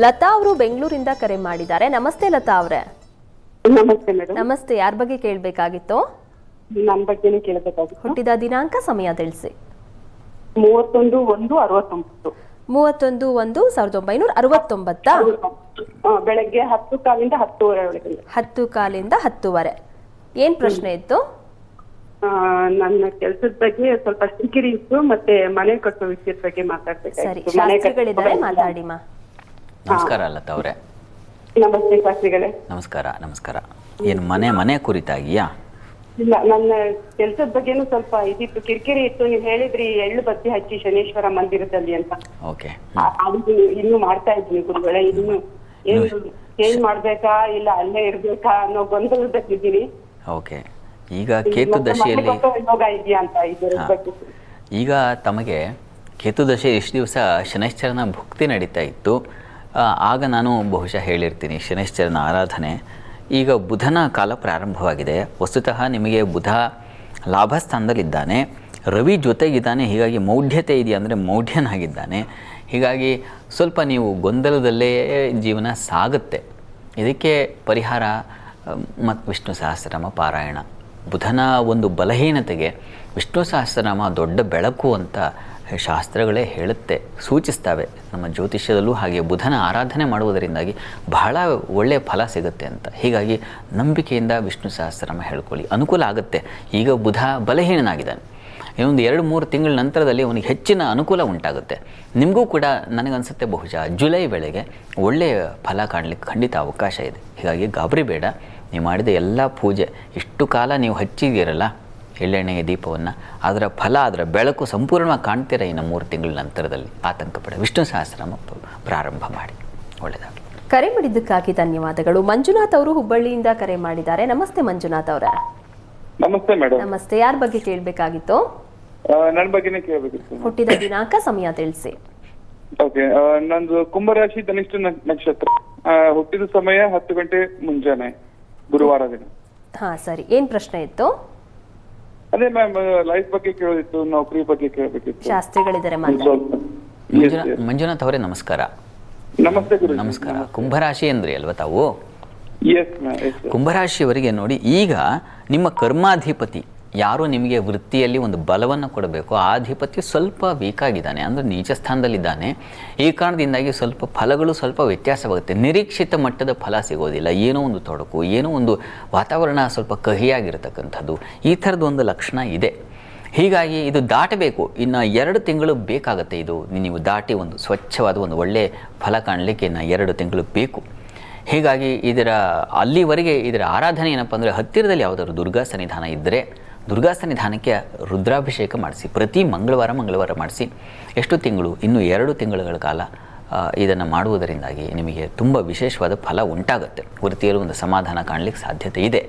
ಲತಾ ಅವರು ಬೆಂಗಳೂರಿಂದ ಕರೆ ಮಾಡಿದ್ದಾರೆ. ನಮಸ್ತೆ ಲತಾ ಅವರೇ. ನಮಸ್ತೆ ಮೇಡಮ್. ನಮಸ್ತೆ. ಯಾರ ಬಗ್ಗೆ ಕೇಳಬೇಕಾಗಿತ್ತು? ನನ್ನ ಬಗ್ಗೆನೇ ಕೇಳಬೇಕಾಗಿತ್ತು. ಹುಟ್ಟಿದ ದಿನಾಂಕ, ಸಮಯ ತಿಳಿಸಿ. 31/1/69. 31/1/1969. ಬೆಳಗ್ಗೆ 10:15 10:30 ಒಳಗೆ. 10:15 10:30. ಏನ್ ಪ್ರಶ್ನೆ ಇತ್ತು? ನನ್ನ ಕೆಲಸದ ಬಗ್ಗೆ ಸ್ವಲ್ಪ ಕಿರಿಕಿರಿ ಇತ್ತು, ಮತ್ತೆ ಮನೆ ಕಟ್ಟೋ ವಿಷಯದ ಬಗ್ಗೆ ಸರಿ, ಮಾತಾಡ್ಬೇಕಾಗಿತ್ತು. ಶಾಸ್ತ್ರಿಗಳಿದ್ದಾರೆ, ಮಾತಾಡಿಮಾ. ನಮಸ್ಕಾರ ಲತಾ ಅವರೇ. ನಮಸ್ತೆ ಶಾಸ್ತ್ರಿಗಳೇ. ನಮಸ್ಕಾರ. ಏನು ಮನೆ ಕುರಿತಾಗಿಯಾ? ಇಲ್ಲ, ನನ್ನ ಕೆಲಸದ ಬಗ್ಗೆನೂ ಸ್ವಲ್ಪ ಇದಿತ್ತು, ಕಿರಿಕಿರಿ ಇತ್ತು. ನೀವು ಹೇಳಿದ್ರಿ ಎಳ್ಳು ಬತ್ತಿ ಹಚ್ಚಿ ಶನೇಶ್ವರ ಮಂದಿರದಲ್ಲಿ ಅಂತ. ಓಕೆ. ಅದು ಇನ್ನು ಮಾಡ್ತಾ ಇದ್ದೀನಿ ಗುರುಗಳೇ. ಇನ್ನು ಏನು ಚೇಂಜ್ ಮಾಡ್ಬೇಕಾ ಇಲ್ಲ ಅಲ್ಲೇ ಇರ್ಬೇಕಾ ಅನ್ನೋ ಗೊಂದಲದಲ್ಲಿದ್ದೀನಿ. ಓಕೆ. ಈಗ ಕೇತು ದಶೆಯಲ್ಲಿ ಯೋಗ ಇದೆಯಾ ಅಂತ ಇದರ ಬಗ್ಗೆ. ಈಗ ತಮಗೆ ಕೇತು ದಶೆ ಎಷ್ಟು ದಿವಸ ಶನೈಶ್ಚರನ ಭುಕ್ತಿ ನಡೀತಾ ಇತ್ತು. ಆಗ ನಾನು ಬಹುಶಃ ಹೇಳಿರ್ತೀನಿ ಶನೈಶ್ಚರನ ಆರಾಧನೆ. ಈಗ ಬುಧನ ಕಾಲ ಪ್ರಾರಂಭವಾಗಿದೆ. ವಸ್ತುತಃ ನಿಮಗೆ ಬುಧ ಲಾಭಸ್ಥಾನದಲ್ಲಿದ್ದಾನೆ, ರವಿ ಜೊತೆಗಿದ್ದಾನೆ. ಹೀಗಾಗಿ ಮೌಢ್ಯತೆ ಇದೆಯಾ ಅಂದರೆ ಮೌಢ್ಯನಾಗಿದ್ದಾನೆ. ಹೀಗಾಗಿ ಸ್ವಲ್ಪ ನೀವು ಗೊಂದಲದಲ್ಲೇ ಜೀವನ ಸಾಗುತ್ತೆ. ಇದಕ್ಕೆ ಪರಿಹಾರ ಮತ್ತು ವಿಷ್ಣು ಸಹಸ್ರನಾಮ ಪಾರಾಯಣ. ಬುಧನ ಒಂದು ಬಲಹೀನತೆಗೆ ವಿಷ್ಣು ಸಹಸ್ರನಾಮ ದೊಡ್ಡ ಬೆಳಕು ಅಂತ ಶಾಸ್ತ್ರಗಳೇ ಹೇಳುತ್ತೆ, ಸೂಚಿಸ್ತವೆ. ನಮ್ಮ ಜ್ಯೋತಿಷ್ಯದಲ್ಲೂ ಹಾಗೆ ಬುಧನ ಆರಾಧನೆ ಮಾಡುವುದರಿಂದಾಗಿ ಬಹಳ ಒಳ್ಳೆಯ ಫಲ ಸಿಗುತ್ತೆ ಅಂತ. ಹೀಗಾಗಿ ನಂಬಿಕೆಯಿಂದ ವಿಷ್ಣು ಸಹಸ್ರನಾಮ ಹೇಳ್ಕೊಳ್ಳಿ, ಅನುಕೂಲ ಆಗುತ್ತೆ. ಈಗ ಬುಧ ಬಲಹೀನನಾಗಿದ್ದಾನೆ. ಇನ್ನೊಂದು 2-3 ತಿಂಗಳ ನಂತರದಲ್ಲಿ ಅವನಿಗೆ ಹೆಚ್ಚಿನ ಅನುಕೂಲ ಉಂಟಾಗುತ್ತೆ. ನಿಮಗೂ ಕೂಡ ನನಗನ್ಸುತ್ತೆ ಬಹುಶಃ ಜುಲೈ ವೇಳೆಗೆ ಒಳ್ಳೆಯ ಫಲ ಕಾಣಲಿಕ್ಕೆ ಖಂಡಿತ ಅವಕಾಶ ಇದೆ. ಹೀಗಾಗಿ ಗಾಬರಿ ಬೇಡ. ನೀವು ಮಾಡಿದ ಎಲ್ಲ ಪೂಜೆ ಇಷ್ಟು ಕಾಲ ನೀವು ಹಚ್ಚಿದ್ದೀರಲ್ಲ ಎಳ್ಳೆಣ್ಣೆಯ ದೀಪವನ್ನು, ಅದರ ಫಲ, ಅದರ ಬೆಳಕು ಸಂಪೂರ್ಣವಾಗಿ ಕಾಣ್ತೀರ ಇನ್ನು 3 ತಿಂಗಳ ನಂತರದಲ್ಲಿ. ಆತಂಕ ಬೇಡ. ವಿಷ್ಣು ಸಹಸ್ರನಾಮ ಪ್ರಾರಂಭ ಮಾಡಿ. ಒಳ್ಳೆಯದಾಗಲಿ. ಕರೆ ಮಾಡಿದ್ದಕ್ಕಾಗಿ ಧನ್ಯವಾದಗಳು. ಮಂಜುನಾಥ್ ಅವರು ಹುಬ್ಬಳ್ಳಿಯಿಂದ ಕರೆ ಮಾಡಿದ್ದಾರೆ. ನಮಸ್ತೆ ಮಂಜುನಾಥ್ ಅವರ. ನಮಸ್ತೆ ಮೇಡಮ್. ನಮಸ್ತೆ. ಯಾರ ಬಗ್ಗೆ ಕೇಳಬೇಕಾಗಿತ್ತು? ನನ್ನ ಬಗ್ಗೆನೇ ಕೇಳಬೇಕಿತ್ತು. ಹುಟ್ಟಿದ ದಿನಾಂಕ, ಸಮಯ ತಿಳಿಸಿ. ಓಕೆ. ನಂದು ಕುಂಭರಾಶಿ ಧನಿಷ್ಠ ನಕ್ಷತ್ರ. ಹುಟ್ಟಿದ ಸಮಯ 10 ಗಂಟೆ ಮುಂಜಾನೆ, ಗುರುವಾರ ದಿನ. ಹಾ ಸರಿ. ಏನ್ ಪ್ರಶ್ನೆ ಇತ್ತು? ಅದೇ ಮ್ಯಾಮ್, ಲೈಫ್ ಬಗ್ಗೆ ಕೇಳೋದಿತ್ತು, ನೌಕರಿ ಬಗ್ಗೆ ಕೇಳಬೇಕಿತ್ತು. ಶಾಸ್ತ್ರಿಗಳಿದ್ದಾರೆ, ಮಾತಾಡಿ. ಮಂಜುನಾಥ್ ಅವರೇ ನಮಸ್ಕಾರ. ನಮಸ್ತೆ ಗುರು. ನಮಸ್ಕಾರ. ಕುಂಭರಾಶಿ ಅಂದ್ರಿ ಅಲ್ವಾ ತಾವು? Yes ma'am. ಕುಂಭರಾಶಿಯವರಿಗೆ ನೋಡಿ, ಈಗ ನಿಮ್ಮ ಕರ್ಮಾಧಿಪತಿ ಯಾರು ನಿಮಗೆ ವೃತ್ತಿಯಲ್ಲಿ ಒಂದು ಬಲವನ್ನು ಕೊಡಬೇಕು, ಆ ಅಧಿಪತಿ ಸ್ವಲ್ಪ ವೀಕ್ ಆಗಿದ್ದಾನೆ, ಅಂದರೆ ನೀಚ ಸ್ಥಾನದಲ್ಲಿದ್ದಾನೆ. ಈ ಕಾರಣದಿಂದಾಗಿ ಸ್ವಲ್ಪ ಫಲಗಳು ಸ್ವಲ್ಪ ವ್ಯತ್ಯಾಸವಾಗುತ್ತೆ. ನಿರೀಕ್ಷಿತ ಮಟ್ಟದ ಫಲ ಸಿಗೋದಿಲ್ಲ. ಏನೋ ಒಂದು ತೊಡಕು, ಏನೋ ಒಂದು ವಾತಾವರಣ ಸ್ವಲ್ಪ ಕಹಿಯಾಗಿರತಕ್ಕಂಥದ್ದು, ಈ ಥರದ್ದು ಒಂದು ಲಕ್ಷಣ ಇದೆ. ಹೀಗಾಗಿ ಇದು ದಾಟಬೇಕು. ಇನ್ನು 2 ತಿಂಗಳು ಬೇಕಾಗುತ್ತೆ. ಇದು ನೀವು ದಾಟಿ ಒಂದು ಸ್ವಚ್ಛವಾದ ಒಂದು ಒಳ್ಳೆಯ ಫಲ ಕಾಣಲಿಕ್ಕೆ ಇನ್ನು 2 ತಿಂಗಳು ಬೇಕು. ಹೀಗಾಗಿ ಅಲ್ಲಿವರೆಗೆ ಇದರ ಆರಾಧನೆ ಏನಪ್ಪ ಅಂದರೆ, ಹತ್ತಿರದಲ್ಲಿ ಯಾವುದಾದ್ರು ದುರ್ಗಾ ಸನ್ನಿಧಾನ ಇದ್ದರೆ ದುರ್ಗಾ ಸನ್ನಿಧಾನಕ್ಕೆ ರುದ್ರಾಭಿಷೇಕ ಮಾಡಿಸಿ. ಪ್ರತಿ ಮಂಗಳವಾರ ಮಾಡಿಸಿ. ಎಷ್ಟು ತಿಂಗಳು? ಇನ್ನು 2 ತಿಂಗಳುಗಳ ಕಾಲ ಇದನ್ನು ಮಾಡುವುದರಿಂದಾಗಿ ನಿಮಗೆ ತುಂಬ ವಿಶೇಷವಾದ ಫಲ ಉಂಟಾಗುತ್ತೆ. ವೃತ್ತಿಯಲ್ಲಿ ಒಂದು ಸಮಾಧಾನ ಕಾಣಲಿಕ್ಕೆ ಸಾಧ್ಯತೆ ಇದೆ.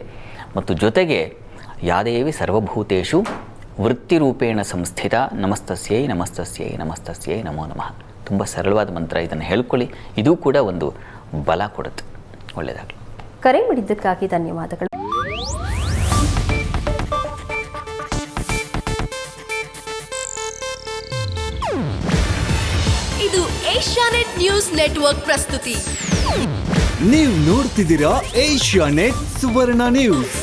ಮತ್ತು ಜೊತೆಗೆ ಯಾದೇವಿ ಸರ್ವಭೂತೇಷು ವೃತ್ತಿರೂಪೇಣ ಸಂಸ್ಥಿತ ನಮಸ್ತಸ್ಯೈ ನಮಸ್ತಸ್ಯೈ ನಮಸ್ತಸ್ಯೈ ನಮೋ ನಮಃ. ತುಂಬ ಸರಳವಾದ ಮಂತ್ರ. ಇದನ್ನು ಹೇಳ್ಕೊಳ್ಳಿ. ಇದು ಕೂಡ ಒಂದು ಬಲ ಕೊಡುತ್ತೆ. ಒಳ್ಳೆಯದಾಗಲಿ. ಕರೆ ಮಾಡಿದ್ದಕ್ಕಾಗಿ ಧನ್ಯವಾದಗಳು. ಇದು ಏಷ್ಯಾನೆಟ್ ನ್ಯೂಸ್ ನೆಟ್ವರ್ಕ್ ಪ್ರಸ್ತುತಿ. ನೀವು ನೋಡ್ತಿದ್ದೀರಾ ಏಷ್ಯಾನೆಟ್ ಸುವರ್ಣ ನ್ಯೂಸ್.